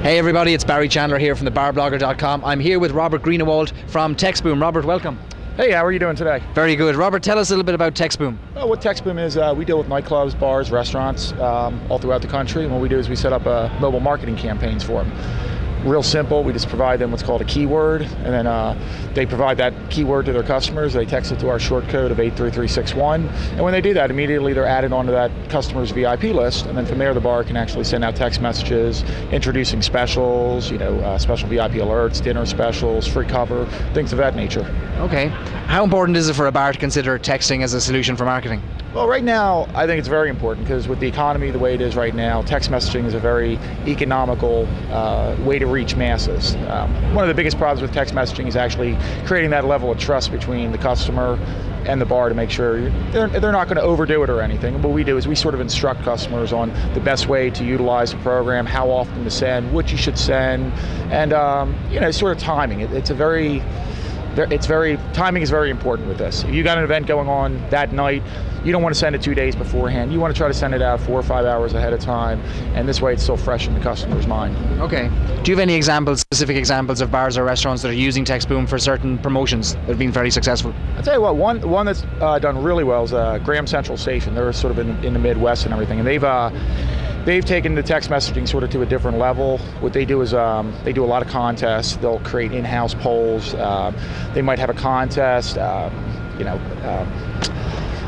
Hey everybody, it's Barry Chandler here from thebarblogger.com. I'm here with Robert Greenawalt from TextBoom. Robert, welcome. Hey, how are you doing today? Very good. Robert, tell us a little bit about TextBoom. Well, what TextBoom is, we deal with nightclubs, bars, restaurants all throughout the country. And what we do is we set up mobile marketing campaigns for them. Real simple, we just provide them what's called a keyword, and then they provide that keyword to their customers. They text it to our short code of 83361, and when they do that, immediately they're added onto that customer's VIP list, and then from there the bar can actually send out text messages introducing specials, special VIP alerts, dinner specials, free cover, things of that nature. Okay. How important is it for a bar to consider texting as a solution for marketing? Well, right now, I think it's very important because with the economy the way it is right now, text messaging is a very economical way to reach masses. One of the biggest problems with text messaging is actually creating that level of trust between the customer and the bar to make sure they're not going to overdo it or anything. What we do is we sort of instruct customers on the best way to utilize the program, how often to send, what you should send, and sort of timing. Timing is very important with this. If you got an event going on that night, you don't want to send it 2 days beforehand. You want to try to send it out 4 or 5 hours ahead of time, and this way it's still fresh in the customer's mind. Okay. Do you have any specific examples of bars or restaurants that are using TextBoom for certain promotions that have been very successful? I'll tell you what, one that's done really well is Graham Central Station. They're sort of in the Midwest and everything, and they've taken the text messaging sort of to a different level. What they do is they do a lot of contests. They'll create in-house polls. They might have a contest,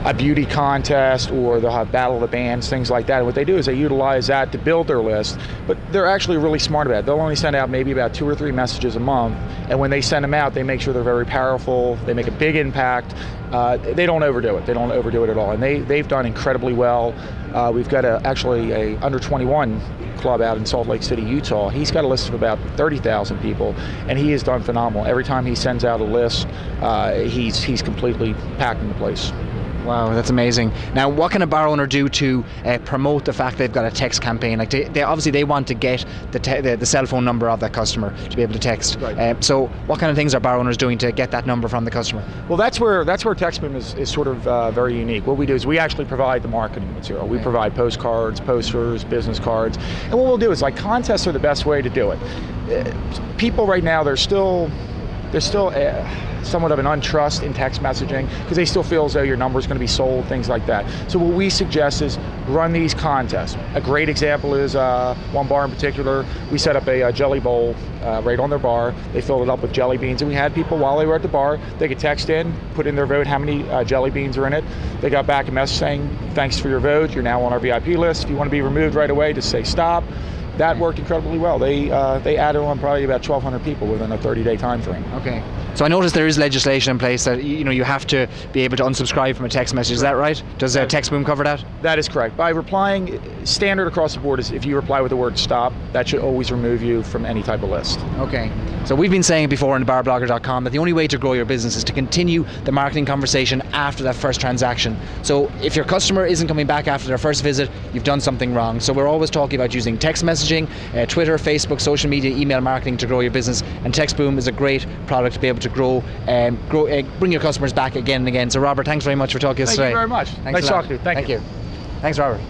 a beauty contest, or they'll have Battle of the Bands, things like that. And what they do is they utilize that to build their list, but they're actually really smart about it. They'll only send out maybe about 2 or 3 messages a month, and when they send them out, they make sure they're very powerful, they make a big impact. They don't overdo it. They don't overdo it at all, and they've done incredibly well. We've got actually a under 21 club out in Salt Lake City, Utah. He's got a list of about 30,000 people, and he has done phenomenal. Every time he sends out a list, he's completely packing the place. Wow, that's amazing. Now, what can a bar owner do to promote the fact they've got a text campaign? Like they obviously want to get the cell phone number of that customer to be able to text. Right. So what kind of things are bar owners doing to get that number from the customer? Well, that's where TextBoom is sort of very unique. What we do is we actually provide the marketing material. We provide postcards, posters, business cards, and what we'll do is, like, contests are the best way to do it. People right now, there's still somewhat of an untrust in text messaging because they still feel as though your number is going to be sold, things like that. So what we suggest is run these contests. A great example is one bar in particular. We set up a jelly bowl right on their bar. They filled it up with jelly beans, and we had people, while they were at the bar, they could text in, put in their vote, how many jelly beans are in it. They got back a message saying, thanks for your vote, you're now on our VIP list. If you want to be removed right away, just say stop. That worked incredibly well. They added on probably about 1,200 people within a 30-day time frame. Okay. So I noticed there is legislation in place that you have to be able to unsubscribe from a text message. Is that right? Does TextBoom cover that? That is correct. By replying, standard across the board is if you reply with the word stop, that should always remove you from any type of list. Okay. So we've been saying before on thebarblogger.com that the only way to grow your business is to continue the marketing conversation after that first transaction. So if your customer isn't coming back after their first visit, you've done something wrong. So we're always talking about using text messaging, Twitter, Facebook, social media, email marketing to grow your business, and TextBoom is a great product to be able to grow and bring your customers back again and again. So Robert, thanks very much for talking to us today. Thank you very much. Nice talking to you. Thank you. Thanks, Robert.